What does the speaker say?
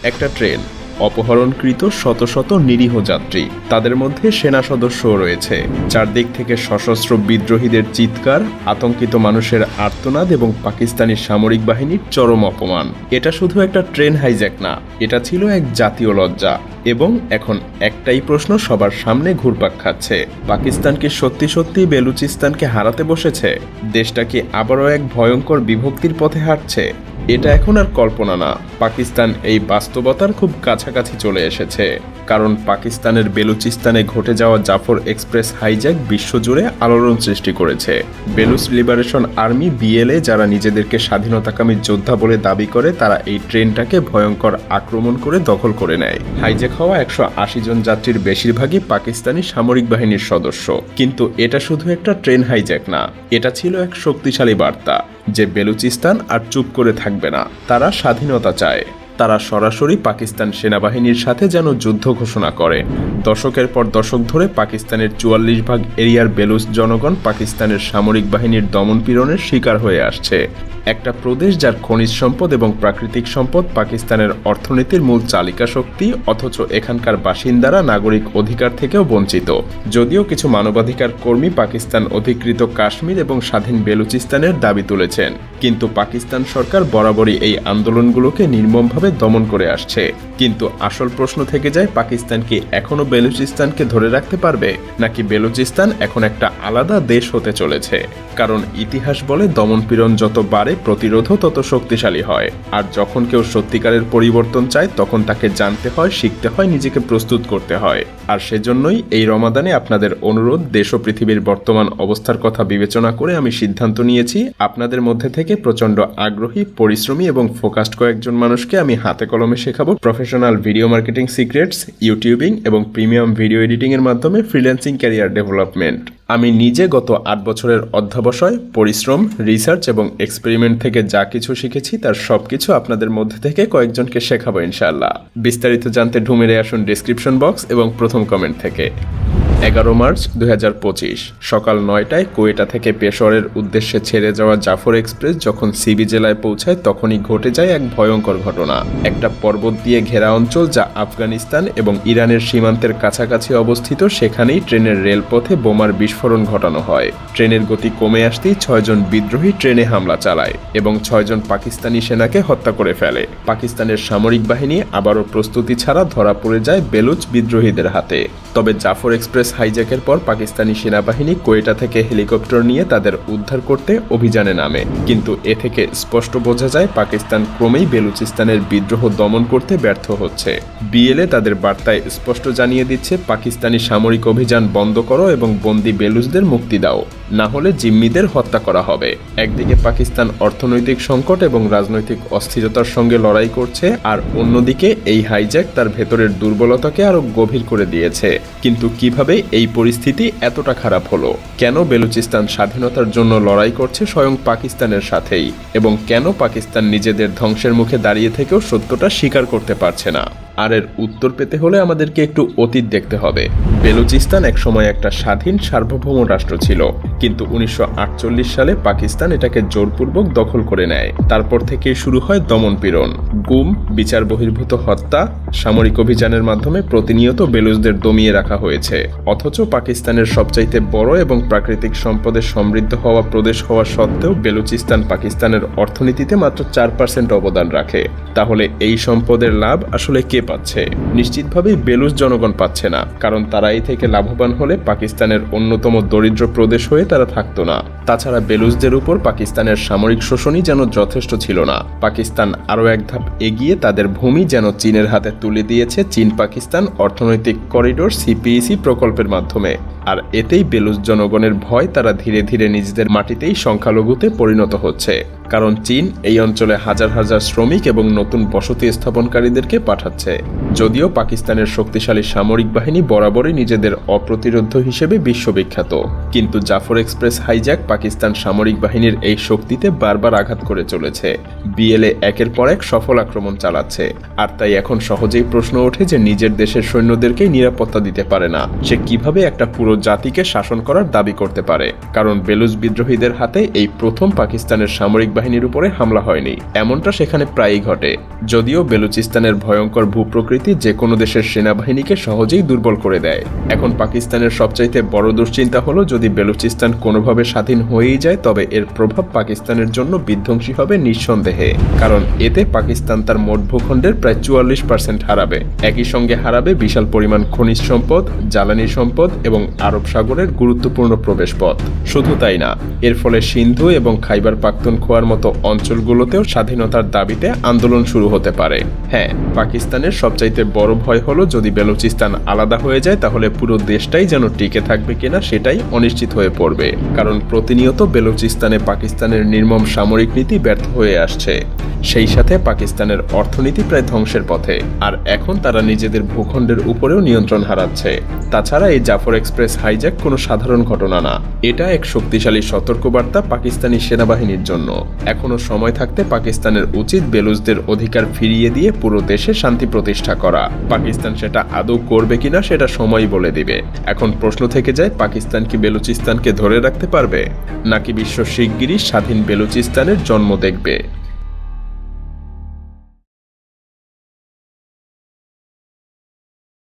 একটা ট্রেন, অপহরণকৃত শত শত নিরীহ যাত্রী, তাদের মধ্যে সেনা সদস্যও রয়েছে। চারদিক থেকে সশস্ত্র বিদ্রোহীদের চিৎকার, আতঙ্কিত মানুষের আর্তনাদ এবং পাকিস্তানি সামরিক বাহিনীর চরম অপমান। এটা শুধু একটা ট্রেন হাইজ্যাক না, এটা ছিল এক জাতীয় লজ্জা। এবং এখন একটাই প্রশ্ন সবার সামনে ঘুরপাক খাচ্ছে, পাকিস্তান কি সত্যি সত্যি বেলুচিস্তানকে হারাতে বসেছে? দেশটা কি আবারও এক ভয়ঙ্কর বিভক্তির পথে হাঁটছে? এটা এখন আর কল্পনা না, পাকিস্তান এই বাস্তবতার খুব কাছাকাছি চলে এসেছে। কারণ পাকিস্তানের বেলুচিস্তানে ঘটে যাওয়া জাফর এক্সপ্রেস হাইজ্যাক বিশ্বজুড়ে আলোড়ন সৃষ্টি করেছে। বেলুচ লিবারেশন আর্মি বিএলএ, যারা নিজেদেরকে স্বাধীনতাকামী যোদ্ধা বলে দাবি করে, তারা এই ট্রেনটাকে ভয়ঙ্কর আক্রমণ করে দখল করে নেয়। হাইজ্যাক হওয়া 180 জন যাত্রীর বেশিরভাগই পাকিস্তানি সামরিক বাহিনীর সদস্য। কিন্তু এটা শুধু একটা ট্রেন হাইজ্যাক না, এটা ছিল এক শক্তিশালী বার্তা যে বেলুচিস্তান আর চুপ করে থাকবে না, তারা স্বাধীনতা চায়। তারা সরাসরি পাকিস্তান সেনাবাহিনীর সাথে যেন যুদ্ধ ঘোষণা করে। দশকের পর দশক ধরে পাকিস্তানের 44% এরিয়ার বেলুচ জনগণ পাকিস্তানের সামরিক বাহিনীর দমনপীড়নের শিকার হয়ে আসছে। একটা প্রদেশ যার খনিজ সম্পদ এবং প্রাকৃতিক সম্পদ পাকিস্তানের অর্থনীতির মূল চালিকা শক্তি, অথচ এখানকার বাসিন্দারা নাগরিক অধিকার থেকেও বঞ্চিত। যদিও কিছু মানবাধিকার কর্মী পাকিস্তান অধিকৃত কাশ্মীর এবং স্বাধীন বেলুচিস্তানের দাবি তুলেছেন, কিন্তু পাকিস্তান সরকার বরাবরই এই আন্দোলনগুলোকে নির্মমভাবে দমন করে আসছে। কিন্তু আসল প্রশ্ন থেকে যায়, পাকিস্তান কি এখনো বেলুচিস্তানকে ধরে রাখতে পারবে, নাকি বেলুচিস্তান এখন একটা আলাদা দেশ হতে চলেছে? কারণ ইতিহাস বলে, দমনপীড়ন যত বাড়ে প্রতিরোধও তত শক্তিশালী হয়। আর যখন কেউ সত্যিকারের পরিবর্তন চায়, তখন তাকে জানতে হয়, শিখতে হয়, নিজেকে প্রস্তুত করতে হয়। আর সেজন্যই এই রমাদানে আপনাদের অনুরোধ, দেশ ও পৃথিবীর বর্তমান অবস্থার কথা বিবেচনা করে আমি সিদ্ধান্ত নিয়েছি, আপনাদের মধ্যে থেকে প্রচন্ড আগ্রহী, পরিশ্রমী এবং ফোকাসড কয়েকজন মানুষকে আমি হাতে কলমে শেখাবো professional video marketing secrets, YouTubing এবং প্রিমিয়াম ভিডিও এডিটিং এর মাধ্যমে ফ্রিল্যান্সিং ক্যারিয়ার ডেভেলপমেন্ট। আমি নিজে গত 8 বছরের অধ্যবসায়, পরিশ্রম, রিসার্চ এবং এক্সপেরিমেন্ট থেকে যা কিছু শিখেছি, তার সবকিছু আপনাদের মধ্যে থেকে কয়েকজনকে শেখাবো ইনশাআল্লাহ। বিস্তারিত জানতে ঢুমেরে আসুন ডেসক্রিপশন বক্স এবং প্রথম কমেন্ট থেকে। 11 মার্চ 2025 সকাল 9টায় কোয়েটা থেকে পেশোয়ারের উদ্দেশ্যে ছেড়ে যাওয়া জাফর এক্সপ্রেস যখন সিবি জেলায় পৌঁছায়, তখনই ঘটে যায় এক ভয়ঙ্কর ঘটনা। একটা পর্বত দিয়ে ঘেরা অঞ্চল, যা আফগানিস্তান এবং ইরানের সীমান্তের কাছাকাছি অবস্থিত, সেখানেই ট্রেনের রেলপথে বোমার বিস্ফোরণ ঘটানো হয়। ট্রেনের গতি কমে আসতেই 6 জন বিদ্রোহী ট্রেনে হামলা চালায় এবং 6 জন পাকিস্তানি সেনাকে হত্যা করে ফেলে। পাকিস্তানের সামরিক বাহিনী আবারও প্রস্তুতি ছাড়া ধরা পড়ে যায় বেলুচ বিদ্রোহীদের হাতে। তবে জাফর এক্সপ্রেস হাইজ্যাকের পর পাকিস্তানি সেনাবাহিনী কোয়েটা থেকে হেলিকপ্টার নিয়ে তাদের উদ্ধার করতে অভিযানে নামে। কিন্তু এ থেকে স্পষ্ট বোঝা যায়, পাকিস্তান ক্রমেই বেলুচিস্তানের বিদ্রোহ দমন করতে ব্যর্থ হচ্ছে। বিএলএ তাদের বার্তায় স্পষ্ট জানিয়ে দিচ্ছে, পাকিস্তানি সামরিক অভিযান বন্ধ করো এবং বন্দী বেলুচদের মুক্তি দাও, না হলে জিম্মিদের হত্যা করা হবে। একদিকে পাকিস্তান অর্থনৈতিক সংকট এবং রাজনৈতিক অস্থিরতার সঙ্গে লড়াই করছে, আর অন্যদিকে এই হাইজ্যাক তার ভেতরের দুর্বলতাকে আরো গভীর করে দিয়েছে। কিন্তু কিভাবে এই পরিস্থিতি এতটা খারাপ হলো? কেন বেলুচিস্তান স্বাধীনতার জন্য লড়াই করছে স্বয়ং পাকিস্তানের সাথেই, এবং কেন পাকিস্তান নিজেদের ধ্বংসের মুখে দাঁড়িয়ে থেকেও সত্যটা স্বীকার করতে পারছে না? আর এর উত্তর পেতে হলে আমাদেরকে একটু অতীত দেখতে হবে। বেলুচিস্তান একসময় একটা স্বাধীন সার্বভৌম রাষ্ট্র ছিল, কিন্তু 1948 সালে পাকিস্তান এটাকে জোরপূর্বক দখল করে নেয়। তারপর থেকে শুরু হয় দমনপীড়ন, গুম, বিচার বহির্ভূত হত্যা। সামরিক অভিযানের মাধ্যমে প্রতিনিয়ত বেলুচদের দমিয়ে রাখা হয়েছে। অথচ পাকিস্তানের সবচাইতে বড় এবং প্রাকৃতিক সম্পদে সমৃদ্ধ হওয়া প্রদেশ হওয়া সত্ত্বেও বেলুচিস্তান পাকিস্তানের অর্থনীতিতে মাত্র 4% অবদান রাখে। তাহলে এই সম্পদের লাভ আসলে কে পাচ্ছে? নিশ্চিতভাবেই বেলুচ জনগণ পাচ্ছে না, কারণ তারা এই থেকে লাভবান হলে পাকিস্তানের অন্যতম দরিদ্র প্রদেশ হয়ে তারা থাকতো না। তাছাড়া বেলুচদের উপর পাকিস্তানের সামরিক শোষণই যেন যথেষ্ট ছিল না। পাকিস্তান আরও এক ধাপ এগিয়ে তাদের ভূমি যেন চীনের হাতে তুলে দিয়েছে চীন পাকিস্তান অর্থনৈতিক করিডোর সিপিইসি প্রকল্পের মাধ্যমে। আর এতেই বেলুচ জনগণের ভয়, তারা ধীরে ধীরে নিজেদের মাটিতেই সংখ্যালঘুতে পরিণত হচ্ছে। কারণ চীন এই অঞ্চলে হাজার হাজার শ্রমিক এবং নতুন বসতি স্থাপনকারীদেরকে পাঠাচ্ছে। যদিও পাকিস্তানের শক্তিশালী সামরিক বাহিনী বরাবরই নিজেদের অপ্রতিরোধ্য হিসেবে বিশ্ববিখ্যাত, কিন্তু জাফর এক্সপ্রেস হাইজ্যাক পাকিস্তান সামরিক বাহিনীর এই শক্তিতে বারবার আঘাত করে চলেছে। বিএলএ একের পর এক সফল আক্রমণ চালাচ্ছে, আর তাই এখন সহজেই প্রশ্ন ওঠে যে নিজের দেশের সৈন্যদেরকেই নিরাপত্তা দিতে পারে না, সে কিভাবে একটা পুরো জাতিকে শাসন করার দাবি করতে পারে। কারণ বেলুচ বিদ্রোহীদের হাতে এই প্রথম পাকিস্তানের সামরিক বাহিনীর উপরে হামলা হয়নি, এমনটা সেখানে প্রায়ই ঘটে। যদিও বেলুচিস্তানের ভয়ঙ্কর ভূপ্রকৃতি যে কোনো দেশের সেনাবাহিনীকে সহজেই দুর্বল করে দেয়। এখন পাকিস্তানের সবচাইতে বড় দুশ্চিন্তা হলো যদি বেলুচিস্তান কোনোভাবে স্বাধীন হয়েই যায় তবে এর প্রভাব পাকিস্তানের জন্য বিধ্বংসী হবে নিঃসন্দেহে, কারণ এতে পাকিস্তান তার মোট ভূখণ্ডের প্রায় 44% হারাবে। একই সঙ্গে হারাবে বিশাল পরিমাণ খনিজ সম্পদ, জ্বালানি সম্পদ এবং আরব সাগরের গুরুত্বপূর্ণ প্রবেশপথ। শুধু তাই না, এর ফলে সিন্ধু এবং খাইবার পাখতুনখোয়ার মতো অঞ্চলগুলোতেও স্বাধীনতার দাবিতে আন্দোলন শুরু হতে পারে। হ্যাঁ, পাকিস্তানের সবচাইতে বড় ভয় হলো যদি বেলুচিস্তান আলাদা হয়ে যায় তাহলে পুরো দেশটাই যেন টিকে থাকবে কিনা সেটাই অনিশ্চিত হয়ে পড়বে, কারণ প্রতিনিয়ত বেলুচিস্তানে পাকিস্তানের নির্মম সামরিক নীতি ব্যর্থ হয়ে আসছে। সেই সাথে পাকিস্তানের অর্থনীতি প্রায় ধ্বংসের পথে, আর এখন তারা নিজেদের ভূখণ্ডের উপরেও নিয়ন্ত্রণ হারাচ্ছে। তাছাড়া এই জাফর এক্সপ্রেস হাইজ্যাক কোনো সাধারণ ঘটনা না, এটা এক শক্তিশালী সতর্কবার্তা পাকিস্তানি সেনাবাহিনীর জন্য। এখনো সময় থাকতে পাকিস্তানের উচিত বেলুচদের অধিকার ফিরিয়ে দিয়ে পুরো দেশে শান্তি প্রতিষ্ঠা করা। পাকিস্তান সেটা আদৌ করবে কিনা সেটা সময়ই বলে দিবে। এখন প্রশ্ন থেকে যায়, পাকিস্তান কি বেলুচিস্তানকে ধরে রাখতে পারবে, নাকি বিশ্ব শিগগিরই স্বাধীন বেলুচিস্তানের জন্ম দেখবে?